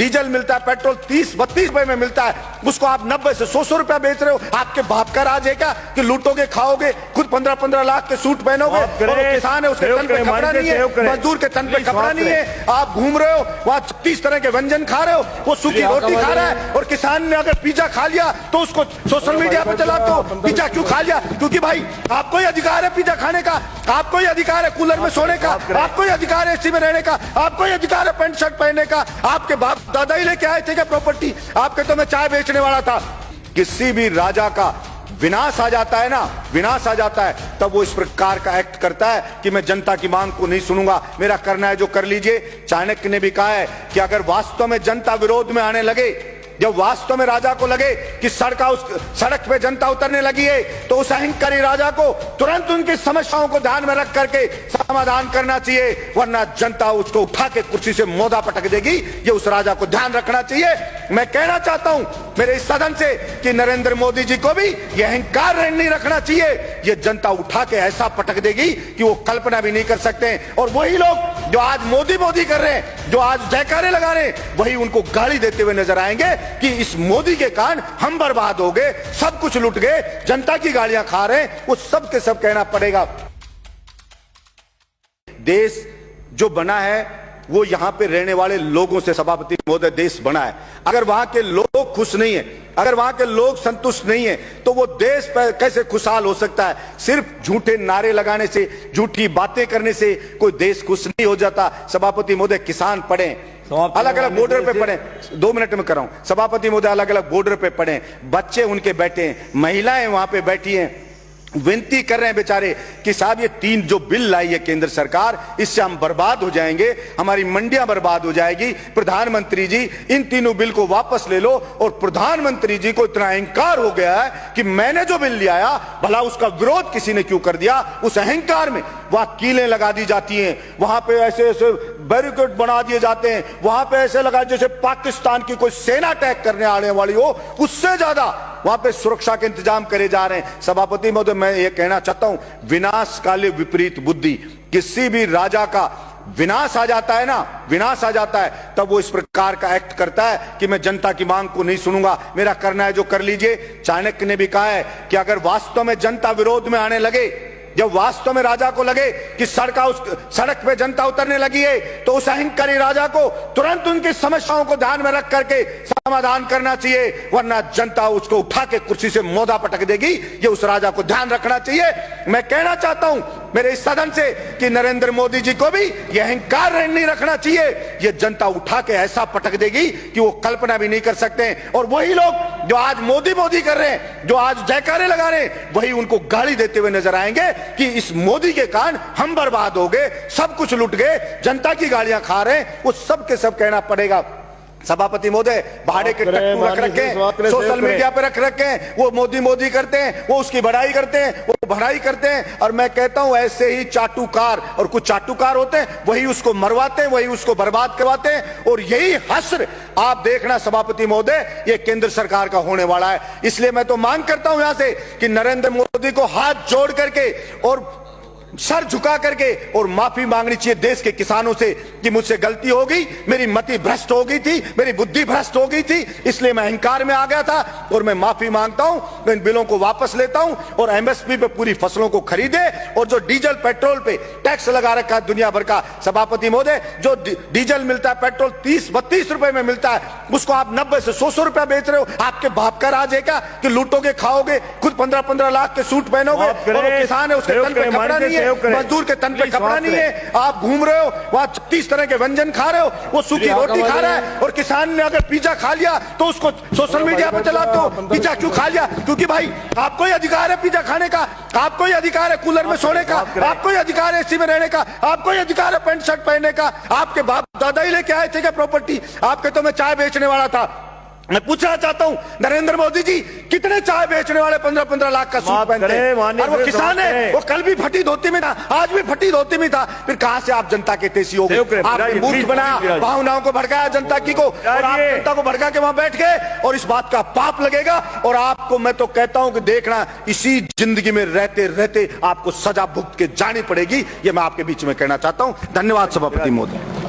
Diesel मिलता है, petrol 30-32 रुपए में मिलता है, उसको आप 90 से 100 रुपया बेच रहे हो। आपके बाप का राज है क्या कि लूटोगे, खाओगे, खुद 15-15 लाख के सूट पहनोगे, और किसान है उसके तन पे कपड़ा नहीं है, मजदूर के तन पे कपड़ा नहीं है, आप घूम रहे हो वहां 30 तरह के व्यंजन खा रहे हो, वो सूखी रोटी खा रहा है। और किसान ने अगर पिज्जा खा लिया तो उसको सोशल मीडिया पे चलाते हो, पिज्जा क्यों खा लिया? क्योंकि भाई आपको ही अधिकार है पिज्जा खाने का, आपको ही अधिकार है कूलर में सोने का, आपको ही अधिकार है एसी में रहने का, आपको ही अधिकार है पैंट शर्ट पहनने का। आपके बाप दादा ही लेके आए थे क्या प्रॉपर्टी? आपके तो मैं चाय बेचने वाला था। किसी भी राजा का विनाश आ जाता है ना, विनाश आ जाता है, तब वो इस प्रकार का एक्ट करता है कि मैं जनता की मांग को नहीं सुनूंगा, मेरा करना है जो कर लीजिए। चाणक्य ने भी कहा है कि अगर वास्तव में जनता विरोध में आने लगे, जब वास्तव में राजा को लगे कि सड़क पे जनता उतरने लगी है, तो उस अहंकारी राजा को तुरंत उनकी समस्याओं को ध्यान में रख करके समाधान करना चाहिए, वरना जनता उसको उठा के कुर्सी से मोदा पटक देगी। ये उस राजा को ध्यान रखना चाहिए। मैं कहना चाहता हूं मेरे इस सदन से कि नरेंद्र मोदी जी को भी यह अहंकार नहीं रखना चाहिए। ये जनता उठा के ऐसा पटक देगी कि वो कल्पना भी नहीं कर सकते। और वही लोग जो आज मोदी मोदी कर रहे हैं, जो आज जयकारे लगा रहे हैं, वही उनको गाली देते हुए नजर आएंगे कि इस मोदी के कारण हम बर्बाद हो गए, सब कुछ लुट गए, जनता की गालियां खा रहे हैं। वो सब के सब कहना पड़ेगा। देश जो बना है वो यहां पे रहने वाले लोगों से सभापति महोदय देश बना है। अगर वहां के लोग खुश नहीं है, अगर वहां के लोग संतुष्ट नहीं है, तो वो देश पर कैसे खुशहाल हो सकता है? सिर्फ झूठे नारे लगाने से, झूठी बातें करने से कोई देश खुश नहीं हो जाता। सभापति महोदय किसान पढ़े, अलग अलग बॉर्डर पे पड़े, 2 मिनट में कर रहा हूं। सभापति महोदय अलग अलग बॉर्डर पे पड़े, बच्चे उनके बैठे हैं, महिलाएं वहां पे बैठी हैं, विनती कर रहे हैं बेचारे कि साहब ये 3 जो बिल लाई है केंद्र सरकार, इससे हम बर्बाद हो जाएंगे, हमारी मंडियां बर्बाद हो जाएगी। प्रधानमंत्री जी इन तीनों बिल को वापस ले लो। और प्रधानमंत्री जी को इतना अहंकार हो गया है कि मैंने जो बिल लिया भला उसका विरोध किसी ने क्यों कर दिया? उस अहंकार में वहां कीलें लगा दी जाती हैं, वहां पे ऐसे ऐसे बैरिकेड बना दिए जाते हैं, वहां पे ऐसे लगा जैसे पाकिस्तान की कोई सेना अटैक करने आने वाली हो, उससे ज्यादा वहां पे सुरक्षा के इंतजाम करे जा रहे हैं। सभापति महोदय मैं ये कहना चाहता हूं, विनाश काले विपरीत बुद्धि। किसी भी राजा का विनाश आ जाता है ना, विनाश आ जाता है, तब वो इस प्रकार का एक्ट करता है कि मैं जनता की मांग को नहीं सुनूंगा, मेरा करना है जो कर लीजिए। चाणक्य ने भी कहा है कि अगर वास्तव में जनता विरोध में आने लगे, जब वास्तव में राजा को लगे कि सड़क पे जनता उतरने लगी है, तो उस अहंकारी राजा को तुरंत उनकी समस्याओं को ध्यान में रख करके समाधान करना चाहिए, वरना जनता उसको उठा के कुर्सी से मोदा पटक देगी। ये उस राजा को ध्यान रखना चाहिए। मैं कहना चाहता हूं मेरे इस सदन से कि नरेंद्र मोदी जी को भी यह अहंकार नहीं रखना चाहिए। ये जनता उठा के ऐसा पटक देगी कि वो कल्पना भी नहीं कर सकते। और वही लोग जो आज मोदी मोदी कर रहे हैं, जो आज जयकारे लगा रहे हैं, वही उनको गाली देते हुए नजर आएंगे कि इस मोदी के कारण हम बर्बाद हो गए, सब कुछ लुट गए, जनता की गालियां खा रहे हैं। वो सब के सब कहना पड़ेगा। सभापति महोदय भाड़े के टट्टू रख रखे, सोशल मीडिया पे रख रखे हैं, वो मोदी मोदी करते हैं, वो उसकी बढ़ाई करते हैं, वो बढ़ाई करते हैं। और मैं कहता हूं ऐसे ही चाटुकार, और कुछ चाटुकार होते हैं, वही उसको मरवाते हैं, वही उसको बर्बाद करवाते हैं। और यही हश्र आप देखना सभापति महोदय, ये केंद्र सरकार का होने वाला है। इसलिए मैं तो मांग करता हूं यहां से कि नरेंद्र मोदी को हाथ जोड़ करके और सर झुका करके और माफी मांगनी चाहिए देश के किसानों से कि मुझसे गलती हो गई, मेरी मति भ्रष्ट हो गई थी, मेरी बुद्धि भ्रष्ट हो गई थी, इसलिए मैं अहंकार में आ गया था और मैं माफी मांगता हूं। मैं इन बिलों को वापस लेता हूं और एमएसपी पे पूरी फसलों को खरीदे। और जो डीजल पेट्रोल पे टैक्स लगा रखा है दुनिया भर का, सभापति महोदय जो डीजल मिलता है, पेट्रोल 30-32 रुपए में मिलता है, उसको आप 90 से 100 रुपया बेच रहे हो। आपके बाप का राज है क्या कि लूटोगे, खाओगे, खुद 15-15 लाख के सूट पहनोगे, और किसान है उसके तन पे कपड़ा नहीं है, मजदूर के तन पे कपड़ा नहीं है, आप घूम रहे हो वहां 30 तरह के व्यंजन खा रहे हो, वो सूखी रोटी खा रहा है। और किसान ने अगर पिज्जा खा लिया तो उसको सोशल मीडिया पे चलाते हो, पिज्जा क्यों खा लिया? क्योंकि भाई आपको ही अधिकार है पिज्जा खाने का, आपको ही अधिकार है कूलर में सोने का, आपको ही अधिकार है एसी में रहने का, आपको ही अधिकार है पैंट शर्ट पहनने का। आपके बाप दादा ही लेके आए थे क्या प्रॉपर्टी? आपके तो मैं चाय बेचने वाला था। मैं पूछना चाहता हूं नरेंद्र मोदी जी, कितने चाय बेचने वाले 15-15 लाख का सूट पहनते हैं? और वो किसान है, वो कल भी फटी धोती में था, आज भी फटी धोती में था। फिर कहां से आप जनता के तेजी हो गए? आपने मूर्ख बनाया, भावनाओं को भड़काया जनता की को, और आप जनता को भड़का के वहां बैठ गए। और इस बात का पाप लगेगा। और आपको मैं तो कहता हूं कि देखना, इसी जिंदगी में रहते रहते आपको सजा भुगत के जानी पड़ेगी। ये मैं आपके बीच में कहना चाहता हूं। धन्यवाद सभापति महोदय।